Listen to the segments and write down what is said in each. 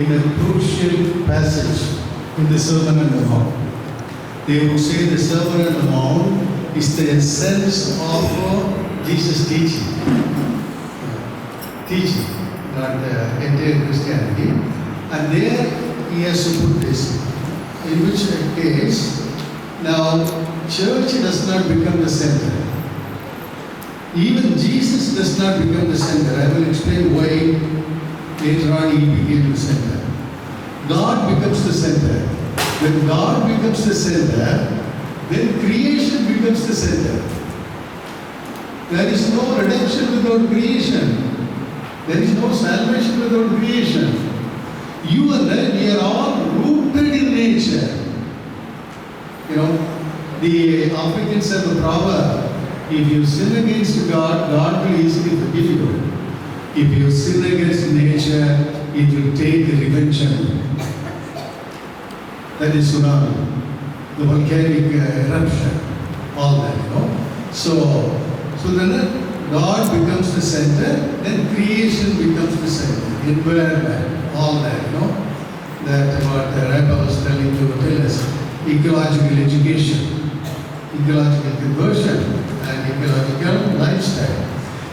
in a crucial passage in the Sermon on the Mount. They would say the Sermon on the Mount is the essence of Jesus' teaching. Teaching, not entire Christianity. And there he has to put this, in which case, now church does not become the center. Even Jesus does not become the center. I will explain why later on he became the center. God becomes the center. When God becomes the center, then creation becomes the center. There is no redemption without creation. There is no salvation without creation. You and I, we are all rooted in nature. You know, the Africans have a proverb: if you sin against God, God will easily forgive you. If you sin against nature, it will take revenge on you. That is tsunami, the volcanic eruption, all that, you know. So then God becomes the center, then creation becomes the center, environment, all that, you know. That what the rabbi was tell us, ecological education, ecological conversion, and ecological lifestyle.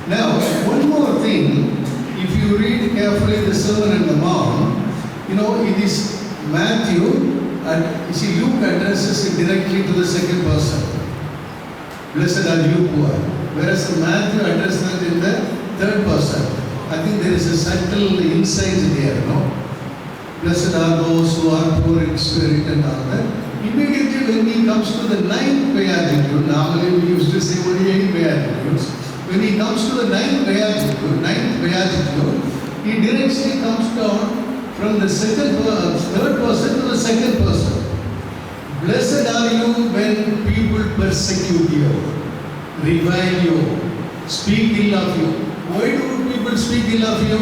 Now, one more thing, if you read carefully the Sermon on the Mount, you know, it is Matthew, and you see, Luke addresses it directly to the second person. Blessed are you poor. Whereas Matthew addresses it in the third person. I think there is a subtle insight there, no? Blessed are those who are poor in spirit and all that. Immediately when he comes to the ninth beatitude, normally we used to say only 8 beatitudes. When he comes to the ninth beatitude, he directly comes down from the third person to the second person. Blessed are you when people persecute you, revile you, speak ill of you. Why do people speak ill of you?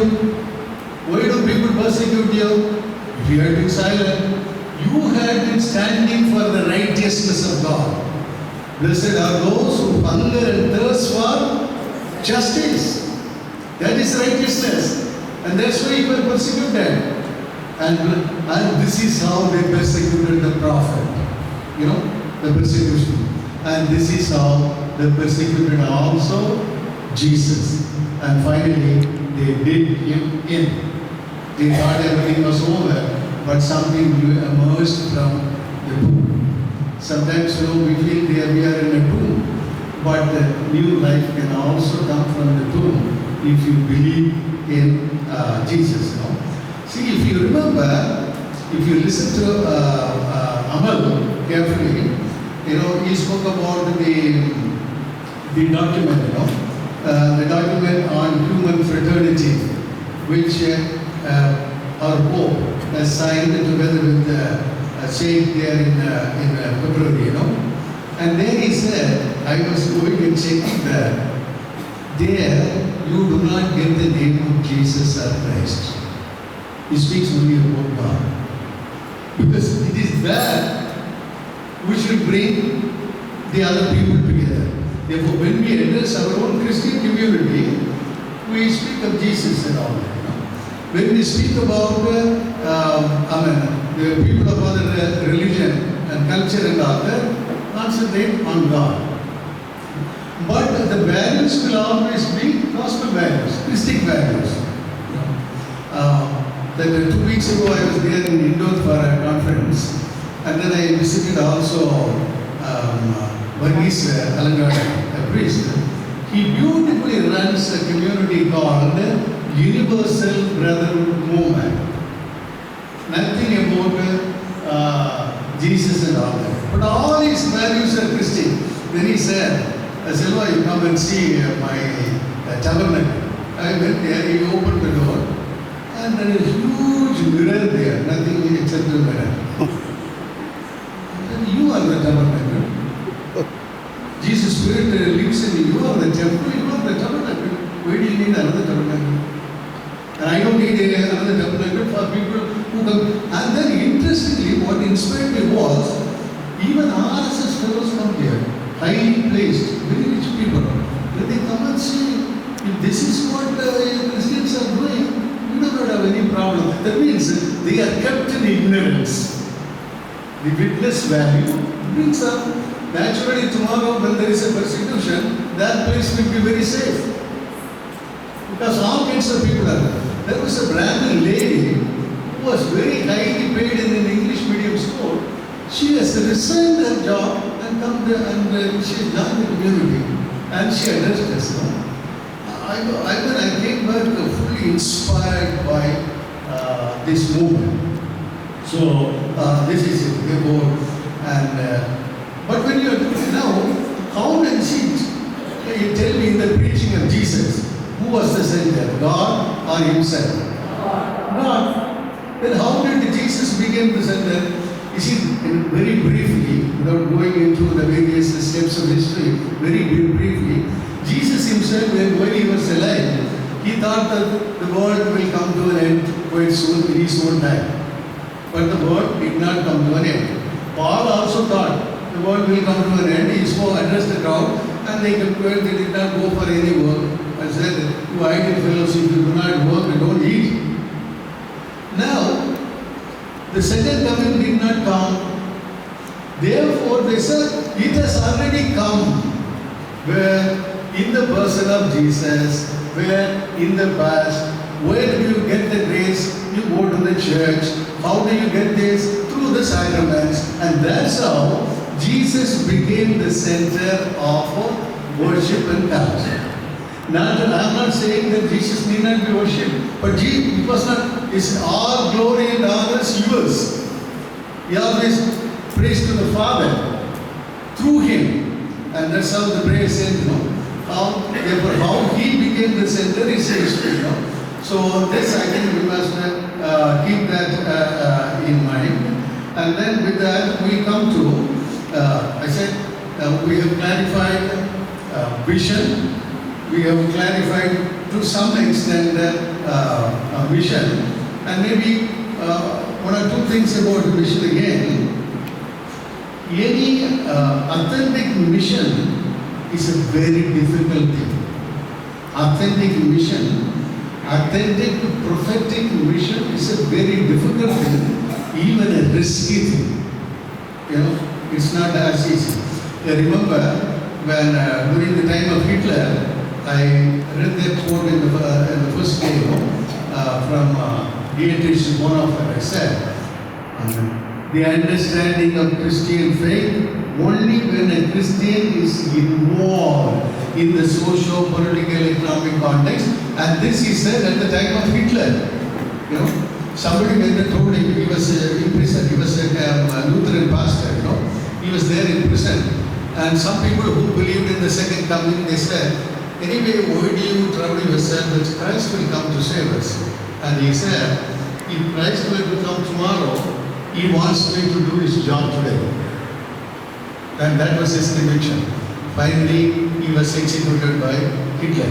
Why do people persecute you? If you had been silent, you had been standing for the righteousness of God. Blessed are those who hunger and thirst for justice. That is righteousness. And that's why you were persecuted. And this is how they persecuted the prophet. You know, the persecution. And this is how they persecuted also Jesus. And finally, they did him in. They thought everything was over, but something new emerged from the tomb. Sometimes, you know, we feel we are in a tomb, but the new life can also come from the tomb if you believe in Jesus. You know? See, if you remember, if you listen to Amal carefully, you know, he spoke about the document, you know, the document on human fraternity, which our Pope has signed together with a saint there in February, you know. And then he said, I was going and checking that there you do not get the name of Jesus or Christ. He speaks only about God. Because it is that which will bring the other people together. Therefore, when we address our own Christian community, we speak of Jesus and all that. When we speak about the people of other religion and culture and all that, concentrate on God. But the values will always be gospel values, Christian values. Then 2 weeks ago I was there in Indore for a conference, and then I visited also Varghese Alangada, a priest. He beautifully runs a community called Universal Brotherhood Movement. Nothing about Jesus and all that. But all his values are Christian. Then he said, Selva, you come and see my tabernacle. I went there, he opened the door, and there is a huge mirror there, nothing except the mirror. And you are the tabernacle. Jesus' Spirit lives in you. You are the temple, you are the tabernacle. Why do you need another tabernacle? And I don't need another tabernacle for people who come. And then interestingly, what inspired me was, even RSS fellows come here, highly placed, very rich people. When they come and see, if this is what Christians are doing, we do not have any problem. problem. That means they are kept in ignorance. The witness value brings up. Naturally, tomorrow when there is a persecution, that place will be very safe. Because all kinds of people are there. There was a Brahmin lady who was very highly paid in an English medium school. She has resigned her job and come there and she joined the community. And she addressed us. I came back fully inspired by this movement. So this is it. Therefore, but when you are now, how does it? You tell me in the preaching of Jesus, who was the center, God or himself? God. Then how did Jesus become the center? You see, very briefly, without going into the various steps of history, very briefly, Jesus himself, when he was alive, he thought that the world will come to an end quite soon in his own time. But the world did not come to an end. Paul also thought the world will come to an end. He spoke, addressed the crowd, and they did not go for any work. I said, you idle fellows, if you do not work, you don't eat. Now, the second coming did not come. Therefore, they said, it has already come. Where in the person of Jesus, where in the past, where do you get the grace? You go to the church. How do you get this? Through the sacraments. And that's how Jesus became the center of worship and culture. Now, I'm not saying that Jesus need not be worshipped, but it was not, it's all glory and honor is yours. He always prays to the Father through him. And that's how the prayer is said, Therefore, how he became the center is history, So this, I think we must keep that in mind. And then with that, we come to, I said, we have clarified vision. We have clarified to some extent vision. And maybe one or two things about vision again. Any authentic mission is a very difficult thing. Authentic mission, authentic prophetic mission is a very difficult thing, even a risky thing. It's not as easy. I remember when during the time of Hitler, I read that quote in the first day from Dietrich Bonhoeffer. I said, the understanding of Christian faith only when a Christian is involved in the socio-political economic context, and this he said at the time of Hitler. Somebody went and told him, he was in prison, he was a Lutheran pastor, he was there in prison. And some people who believed in the second coming, they said, anyway, why do you trouble yourself that Christ will come to save us? And he said, if Christ will come tomorrow, he wants me to do his job today. And that was his conviction. Finally, he was executed by Hitler.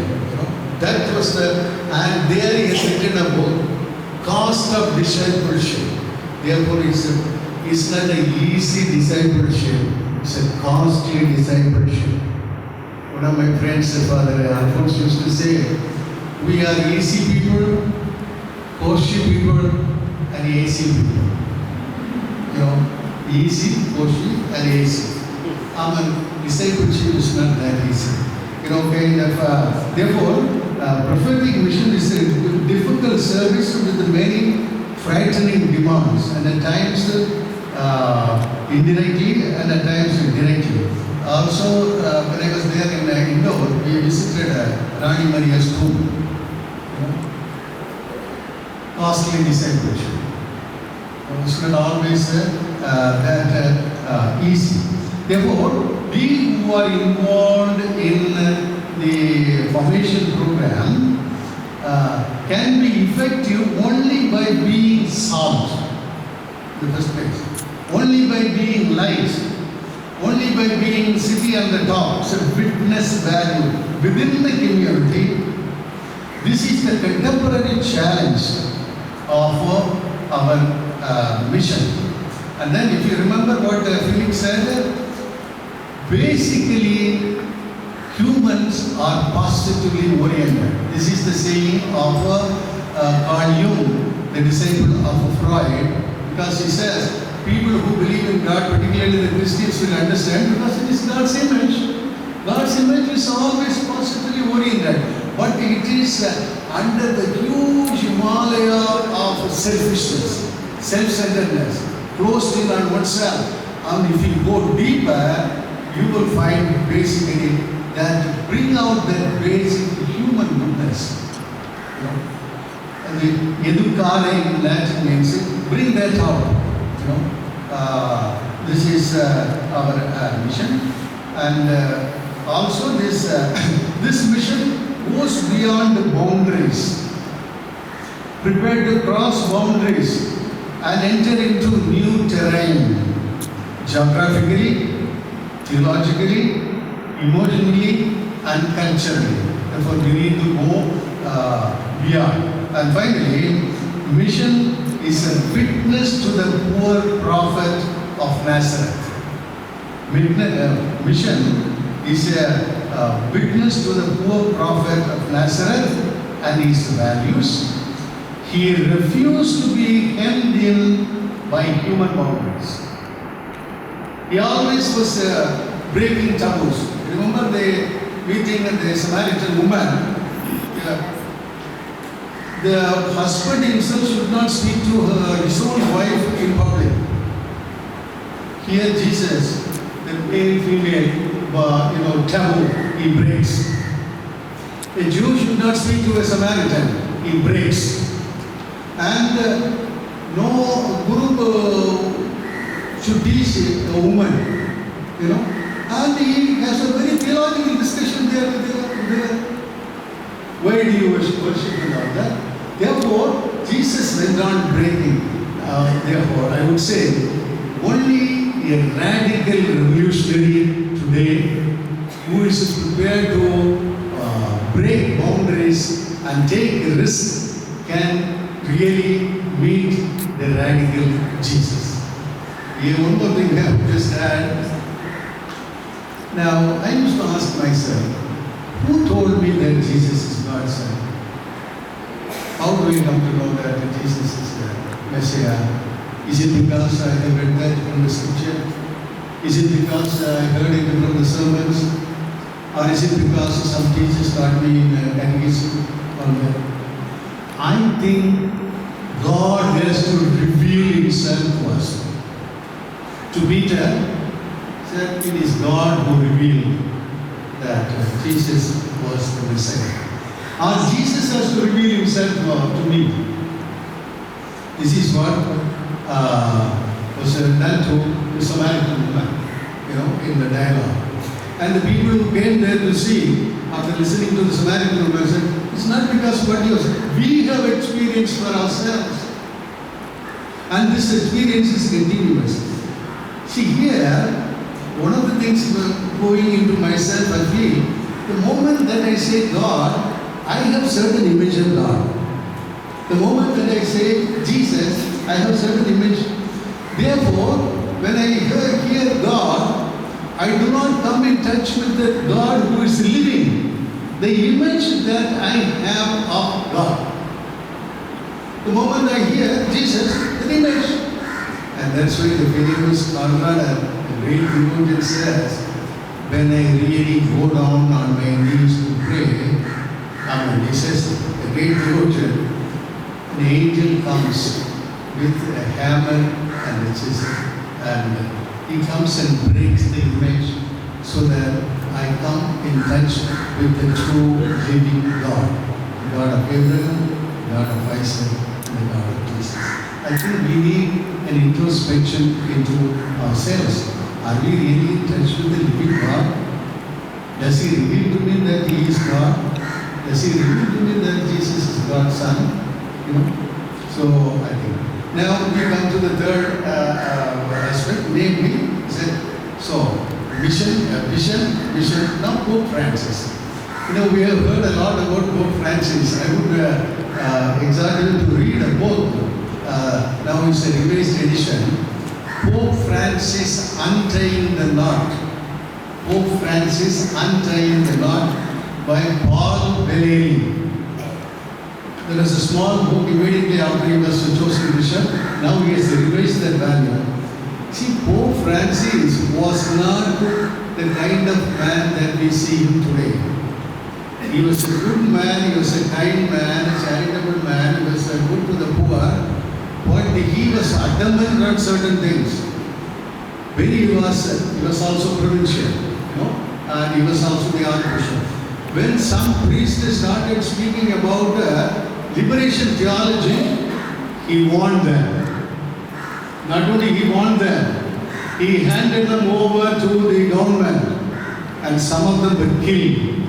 That was and there he has written about cost of discipleship. Therefore, it's not an easy discipleship, it's a costly discipleship. One of my friends, Father Alphonse, used to say, we are easy people, costly people, and AC people. Easy, costly, and AC. Discipleship is not that easy. Therefore, prophetic mission is a difficult service with many frightening demands, and at times indirectly and at times directly. Also, when I was there in Indore, we visited Rani Maria's tomb. Costly discipleship. It's not always that easy. Therefore, we who are involved in the formation program can be effective only by being salt in the first place, only by being light, only by being city on the top, so witness value within the community. This is the contemporary challenge of our mission. And then if you remember what Philip said, basically humans are positively oriented. This is the saying of Carl Jung, the disciple of Freud, because he says people who believe in God, particularly the Christians, will understand because it is God's image. God's image is always positively oriented, but it is under the huge Himalaya of selfishness, self-centeredness, closed in on oneself. And if you go deeper, you will find basically that bring out that basic human goodness. And the educare in Latin means bring that out. This is our mission, and also this this mission goes beyond the boundaries, prepared to cross boundaries and enter into new terrain, geographically, theologically, emotionally, and culturally. Therefore, we need to go beyond. And finally, mission is a witness to the poor prophet of Nazareth. Mission is a witness to the poor prophet of Nazareth and his values. He refused to be hemmed in by human boundaries. He always was breaking taboos. Remember the meeting at the Samaritan woman? The husband himself should not speak to his own wife in public. Here Jesus, the male-female taboo, he breaks. A Jew should not speak to a Samaritan, he breaks. And no group should teach a woman, And he has a very theological discussion there with why do you worship and all that? Therefore, Jesus went on breaking. Therefore, I would say, only a radical revolutionary today who is prepared to break boundaries and take a risk can really meet the radical Jesus. Here, one more thing I have just add. Now, I used to ask myself, who told me that Jesus is God's Son? How do I come to know that Jesus is the Messiah? Is it because I have read that from the scripture? Is it because I heard it from the sermons? Or is it because some teachers taught me in catechism? I think God has to reveal himself to us. To Peter, said it is God who revealed that Jesus was the Messiah. Or Jesus has to reveal himself to me. This is what was done to the Samaritan woman, in the dialogue. And the people who came there to see, after listening to the Samaritan woman, said, it's not because what you said, we have experienced for ourselves. And this experience is continuous. See here, one of the things going into myself, I feel, the moment that I say God, I have certain image of God. The moment that I say Jesus, I have certain image. Therefore, when I hear God, I do not come in touch with the God who is living, the image that I have of God. The moment I hear Jesus, the image. And that's why the famous Conrad, the great theologian, says, when I really go down on my knees to pray, he says, the great theologian, an angel comes with a hammer and a chisel, and he comes and breaks the image so that I come in touch with the true living God, the God of Abraham, the God of Isaac, and the God of Jesus. I think we need an introspection into ourselves. Are we really in touch with the living God? Does he reveal to me that he is God? Does he reveal to me that Jesus is God's Son? So I think. Now we come to the third aspect, namely, vision. Now Pope Francis. We have heard a lot about Pope Francis. I would exhort you to read a book. Now it's a revised edition. Pope Francis Untying the Knot. Pope Francis Untying the Knot by Paul Belleri. There was a small book immediately after he was chosen bishop. Now he has revised that value. See, Pope Francis was not the kind of man that we see him today. He was a good man, he was a kind man, a charitable man, he was good to the poor. But he was adamant on certain things. When he was also provincial, and he was also the archbishop. When some priests started speaking about liberation theology, he warned them. Not only he warned them, he handed them over to the government, and some of them were killed.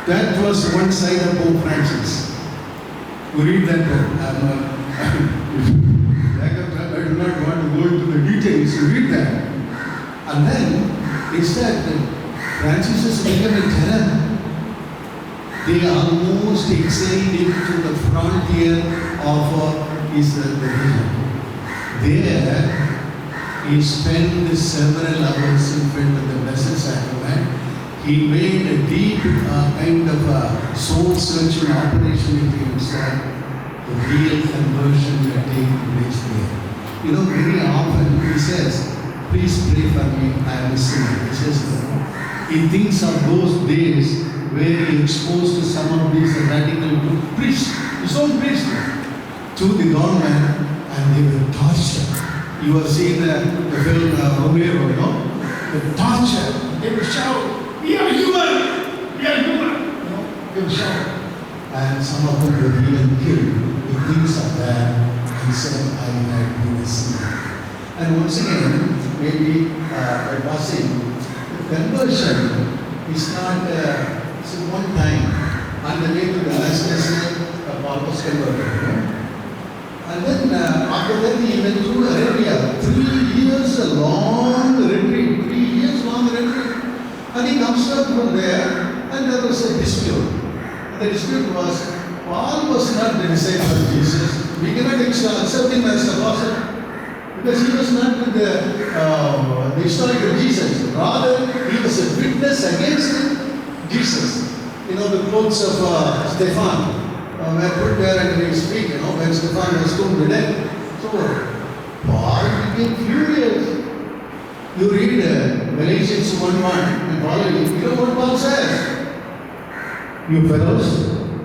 That was one side of Pope Francis. You read that book. I do not want to go into the details. You read that. And then it's that Francis has become a terror. They almost excelled into the frontier of his religion. There, he spent several hours in front of the Blessed Sacrament. He made a deep kind of soul-searching operation into himself. The real conversion that takes place there. Very often he says, please pray for me, I am a sinner. He says, he thinks of those days where he exposed to some of these radical priests, his own priests, to the government, and they were tortured. You have seen the film Romero, the torture. They would shout, we are human! We are human! They would shout. And some of them were even killed. He thinks of that and said, I had been a sinner. And once again, maybe by passing, the conversion is not it's one time. On the way to the last lesson, Paul was converted. And then after that he went to Arabia. 3 years long retreat. 3 years long retreat. And he comes up from there, and there was a dispute. The dispute was, Paul was not the disciple of Jesus. We cannot accept him as the apostle because he was not with the historical Jesus. Rather, he was a witness against Jesus. The clothes of Stephan were put there and he speak, when Stephan was stoned to death. So, Paul became furious. You read Galatians 1:1 and following, you know what Paul says? You fellows,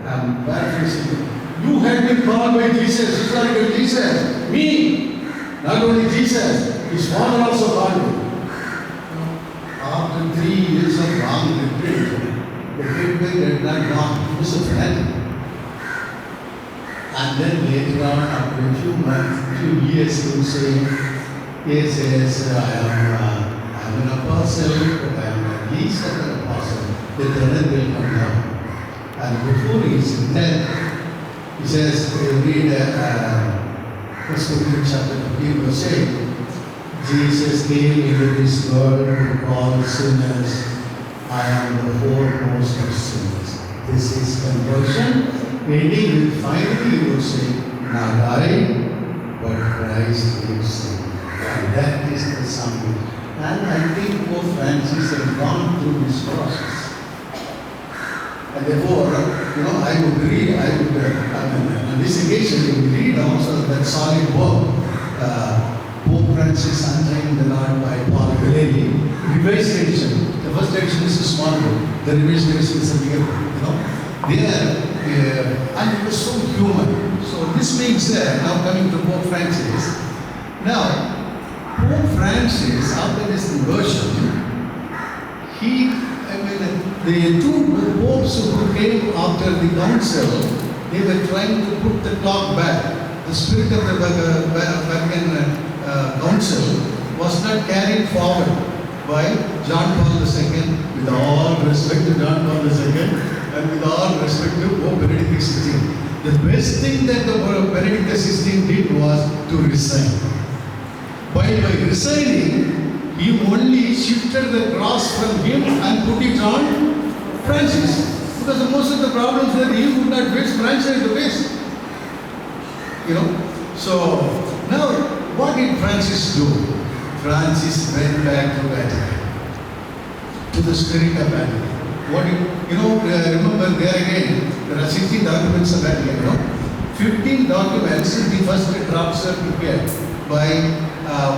I'm paraphrasing. You had been called by Jesus, historical Jesus. Me, not only Jesus, his father also called me. After 3 years of long retreat, the gateway did not knock. He was a fanatic. And then later on, after a few months, few years, he would say, yes, I am an apostle, but I am not least of an apostle. The terror will come down. And before his death, he says, read 1 Corinthians chapter 15, verse 8. Jesus came into this world to call sinners. I am the foremost of sinners. This is conversion. Ending with finally he would say, not I, but Christ lives in me. And that is the summary. And I think Pope Francis has gone through this process. And therefore, I would read, on this occasion, we would read also that solid book, Pope Francis Untying the Knot by Paul Valéry, revised edition. The first edition is a small book, the revised edition is a bigger book, and it was so human. So this makes now coming to Pope Francis. Now, Pope Francis, after his conversion, the two popes who came after the council, they were trying to put the clock back. The spirit of the Vatican Council was not carried forward by John Paul II, with all respect to John Paul II, and with all respect to Pope Benedict XVI. The best thing that the Benedict XVI did was to resign. By resigning, he only shifted the cross from him and put it on Francis. Because most of the problems that he would not face, Francis had to face. So, now, what did Francis do? Francis went back to Vatican, to the spirit of Vatican. Remember there again, there are 16 documents of that, 15 documents in the first drafts were prepared by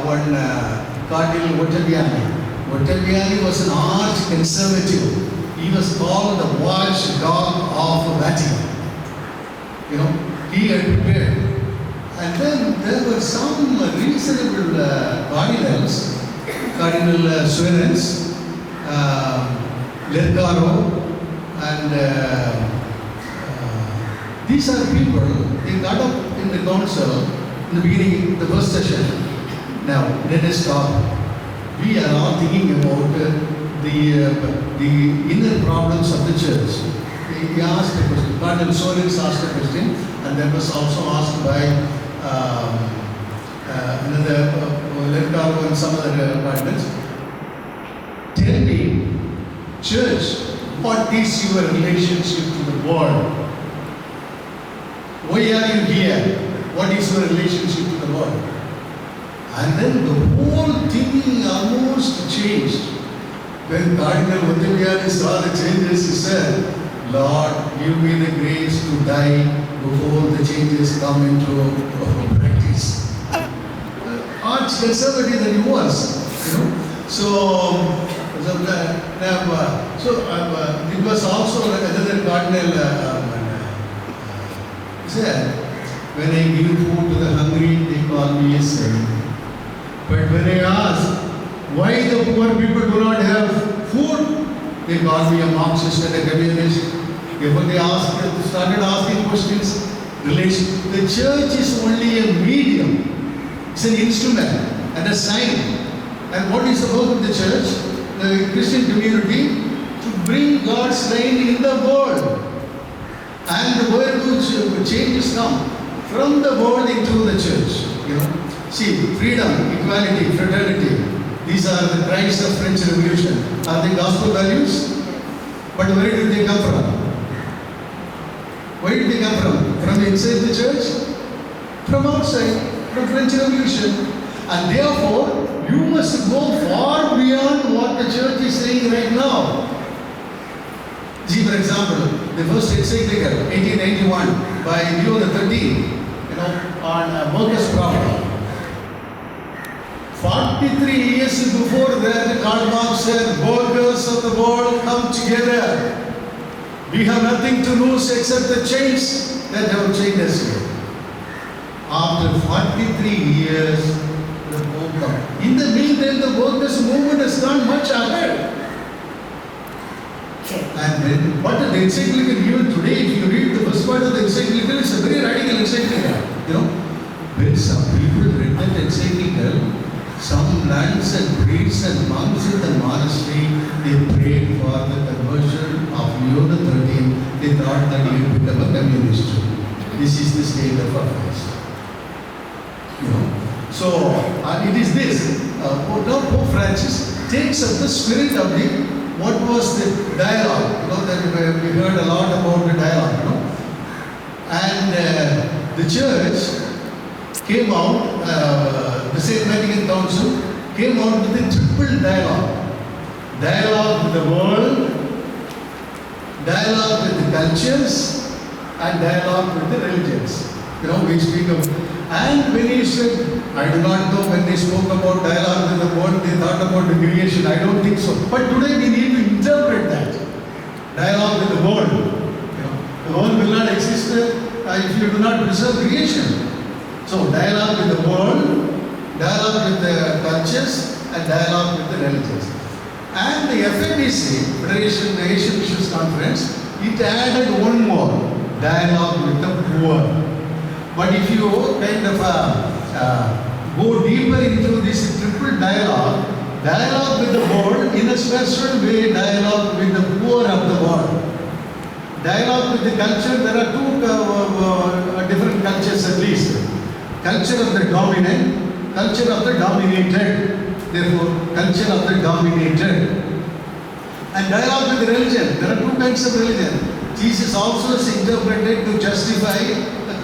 one Cardinal Ottaviani. Ottaviani was an arch conservative. He was called the watchdog of Vatican. He had prepared. And then there were some reasonable cardinals, Cardinal Suarez, Lercaro, and these are people, they got up in the council in the beginning, the first session. Now, let us talk. We are all thinking about the inner problems of the church. He asked a question. Cardinal Suarez asked a question, and that was also asked by another Lercaro and some other cardinals. Tell me, church, what is your relationship to the world? Why are you here? What is your relationship to the world? And then the whole thing almost changed. When Cardinal Ottaviani saw the changes, he said, Lord, give me the grace to die before the changes come into practice. Arch conservative that he was, it was also another cardinal said, when I give food to the hungry, they call me a saint. But when I ask why the poor people do not have food, they call me a Marxist and a communist. When they started asking questions, the church is only a medium. It's an instrument and a sign. And what is the work of the church, the Christian community? To bring God's reign in the world. And where do changes come? From the world into the church. See, freedom, equality, fraternity. These are the cries of French Revolution. Are they gospel values? But where did they come from? Where did they come from? From inside the church? From outside, from French Revolution. And therefore, you must go far beyond what the church is saying right now. See, for example, the first encyclical, 1891, by Leo XIII, on workers' problem. 43 years before that, Karl Marx said, workers of the world come together. We have nothing to lose except the chains that have chained us here. After 43 years, the Pope comes. In the meantime, the workers' movement has gone much ahead. And then, what the encyclical even today, if you read the first part of the encyclical, it's a very radical encyclical. When some people read that encyclical, some nuns and priests and monks in the monastery, they prayed for the conversion of Leo XIII. They thought that he would become a communist. This is the state of affairs. So, it is this. Now Pope Francis takes up the spirit of what was the dialogue, that we heard a lot about the dialogue, And the church came out, the Second Vatican Council came out with a triple dialogue. Dialogue with the world, dialogue with the cultures, and dialogue with the religions. We speak of. And when he said, I do not know when they spoke about dialogue with the world, they thought about the creation. I don't think so. But today we need to interpret that. Dialogue with the world. The world will not exist if you do not preserve creation. So dialogue with the world, dialogue with the cultures, and dialogue with the religions. And the FABC, Federation Asian Bishops Conference, it added one more, dialogue with the poor. But if you kind of go deeper into this triple dialogue, dialogue with the world in a special way, dialogue with the poor of the world. Dialogue with the culture, there are two different cultures at least. Culture of the dominant, culture of the dominated. Therefore, culture of the dominated. And dialogue with the religion. There are two kinds of religion. Jesus also is interpreted to justify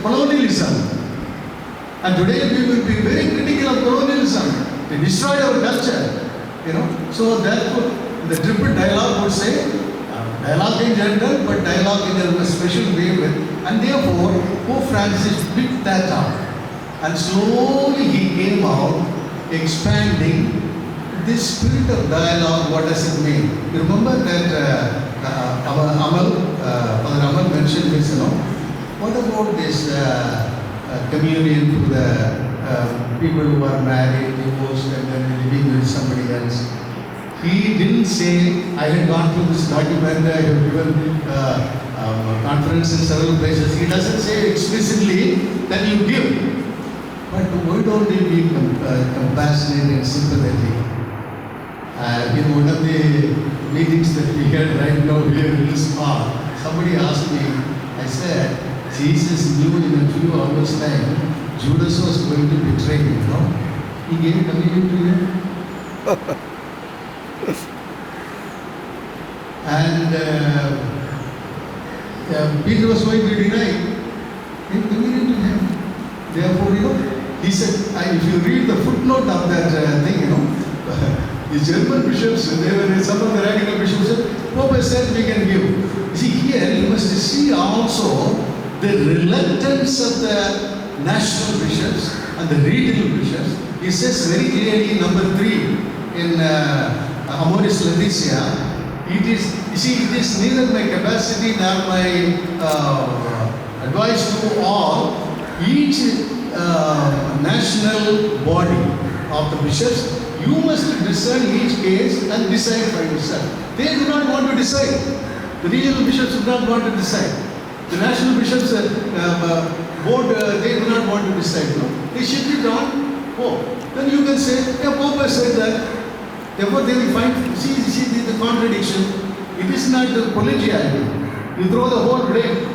colonialism. And today we will be very critical of colonialism. They destroyed our culture. So therefore, the triple dialogue would say, Dialogue in general, but dialogue in a special way with, and therefore Pope Francis picked that up, and slowly he came out expanding this spirit of dialogue. What does it mean? You remember that Father Amal mentioned this, what about this communion for the people who are married, divorced, and then living with somebody else? He didn't say, I had gone through this document, I have given conference in several places. He doesn't say explicitly that you give. But why don't you be compassionate and sympathetic? In one of the meetings that we had right now here in this park, somebody asked me, I said, Jesus knew in a few hours' time Judas was going to betray him, He gave communion to him. And Peter was going to deny him, communion to him. Therefore, he said, if you read the footnote of that thing, the German bishops, they were some of the radical bishops said, Pope said we can give. You see, here you must see also the reluctance of the national bishops and the regional bishops. He says very clearly in number 3 in Amoris Laetitia, it is neither my capacity nor my advice to all. Each national body of the bishops, you must discern each case and decide for yourself. They do not want to decide. The regional bishops do not want to decide. The national bishops board, they do not want to decide. No? They shift it on Pope. Then you can say, Pope has said that. Therefore, they will find, see the contradiction. It is not the collegiality. You throw the whole blame